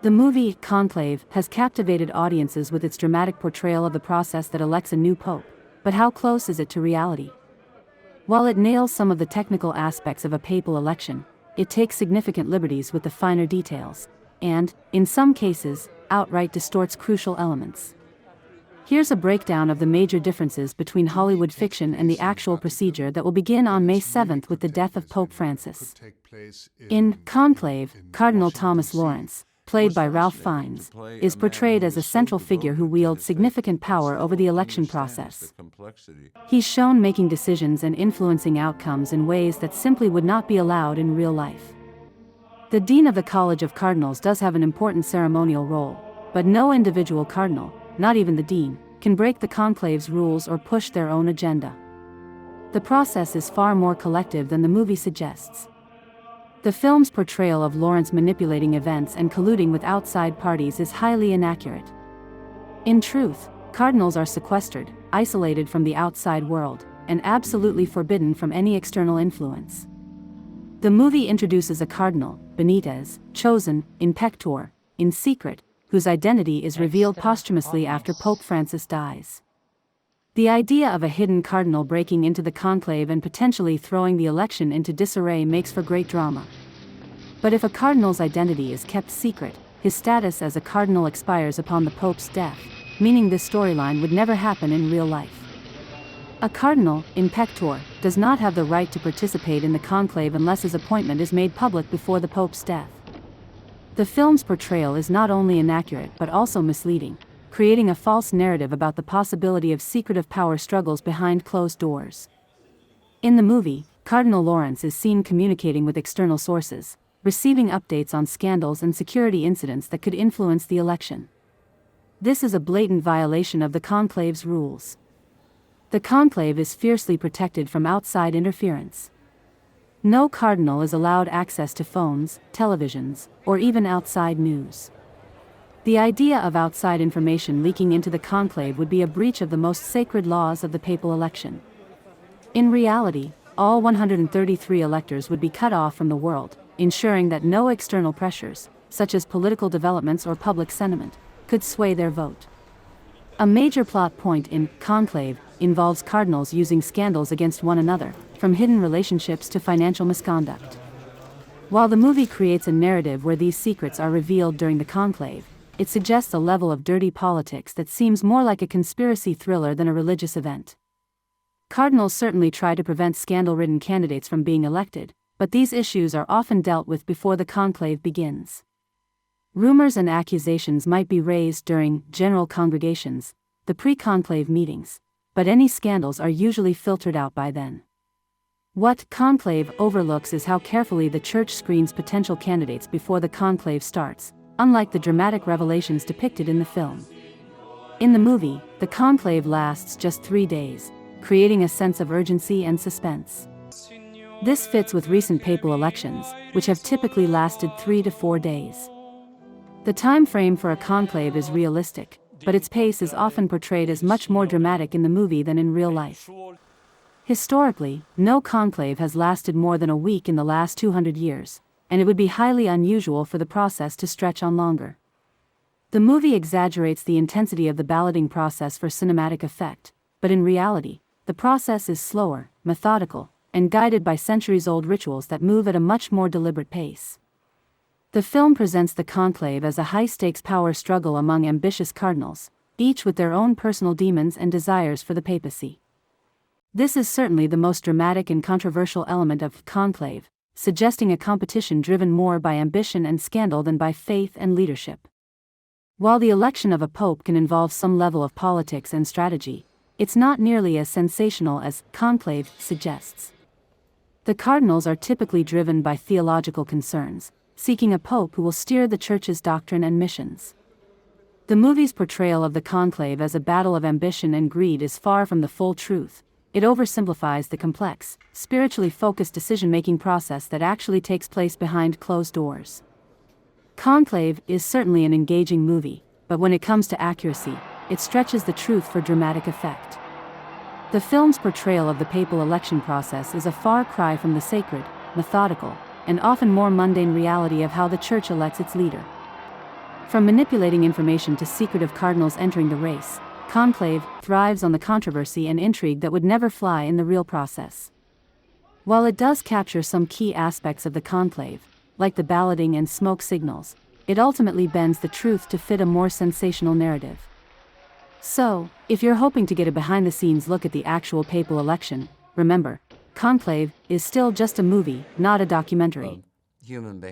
The movie, Conclave, has captivated audiences with its dramatic portrayal of the process that elects a new pope, but how close is it to reality? While it nails some of the technical aspects of a papal election, it takes significant liberties with the finer details, and, in some cases, outright distorts crucial elements. Here's a breakdown of the major differences between Hollywood fiction and the actual procedure that will begin on May 7th with the death of Pope Francis. In Conclave, Cardinal Thomas Lawrence, played by Ralph Fiennes, is portrayed as a central figure who wields significant power over the election process. He's shown making decisions and influencing outcomes in ways that simply would not be allowed in real life. The Dean of the College of Cardinals does have an important ceremonial role, but no individual cardinal, not even the dean, can break the conclave's rules or push their own agenda. The process is far more collective than the movie suggests. The film's portrayal of Lawrence manipulating events and colluding with outside parties is highly inaccurate. In truth, cardinals are sequestered, isolated from the outside world, and absolutely forbidden from any external influence. The movie introduces a cardinal, Benitez, chosen, in Pectore, in secret, whose identity is revealed posthumously after Pope Francis dies. The idea of a hidden cardinal breaking into the conclave and potentially throwing the election into disarray makes for great drama. But if a cardinal's identity is kept secret, his status as a cardinal expires upon the Pope's death, meaning this storyline would never happen in real life. A cardinal, in Pectore, does not have the right to participate in the conclave unless his appointment is made public before the Pope's death. The film's portrayal is not only inaccurate but also misleading, creating a false narrative about the possibility of secretive power struggles behind closed doors. In the movie, Cardinal Lawrence is seen communicating with external sources, receiving updates on scandals and security incidents that could influence the election. This is a blatant violation of the conclave's rules. The conclave is fiercely protected from outside interference. No cardinal is allowed access to phones, televisions, or even outside news. The idea of outside information leaking into the conclave would be a breach of the most sacred laws of the papal election. In reality, all 133 electors would be cut off from the world, ensuring that no external pressures, such as political developments or public sentiment, could sway their vote. A major plot point in Conclave involves cardinals using scandals against one another, from hidden relationships to financial misconduct. While the movie creates a narrative where these secrets are revealed during the conclave, it suggests a level of dirty politics that seems more like a conspiracy thriller than a religious event. Cardinals certainly try to prevent scandal-ridden candidates from being elected, but these issues are often dealt with before the conclave begins. Rumors and accusations might be raised during general congregations, the pre-conclave meetings, but any scandals are usually filtered out by then. What Conclave overlooks is how carefully the church screens potential candidates before the conclave starts, unlike the dramatic revelations depicted in the film. In the movie, the conclave lasts just 3 days, creating a sense of urgency and suspense. This fits with recent papal elections, which have typically lasted 3 to 4 days. The time frame for a conclave is realistic, but its pace is often portrayed as much more dramatic in the movie than in real life. Historically, no conclave has lasted more than a week in the last 200 years, and it would be highly unusual for the process to stretch on longer. The movie exaggerates the intensity of the balloting process for cinematic effect, but in reality, the process is slower, methodical, and guided by centuries-old rituals that move at a much more deliberate pace. The film presents the conclave as a high-stakes power struggle among ambitious cardinals, each with their own personal demons and desires for the papacy. This is certainly the most dramatic and controversial element of Conclave, suggesting a competition driven more by ambition and scandal than by faith and leadership. While the election of a pope can involve some level of politics and strategy, it's not nearly as sensational as Conclave suggests. The cardinals are typically driven by theological concerns, seeking a pope who will steer the church's doctrine and missions. The movie's portrayal of the conclave as a battle of ambition and greed is far from the full truth. It oversimplifies the complex, spiritually focused decision-making process that actually takes place behind closed doors. Conclave is certainly an engaging movie, but when it comes to accuracy, it stretches the truth for dramatic effect. The film's portrayal of the papal election process is a far cry from the sacred, methodical, and often more mundane reality of how the church elects its leader. From manipulating information to secretive cardinals entering the race, Conclave thrives on the controversy and intrigue that would never fly in the real process. While it does capture some key aspects of the conclave, like the balloting and smoke signals, it ultimately bends the truth to fit a more sensational narrative. So, if you're hoping to get a behind-the-scenes look at the actual papal election, remember, Conclave is still just a movie, not a documentary. Human behavior.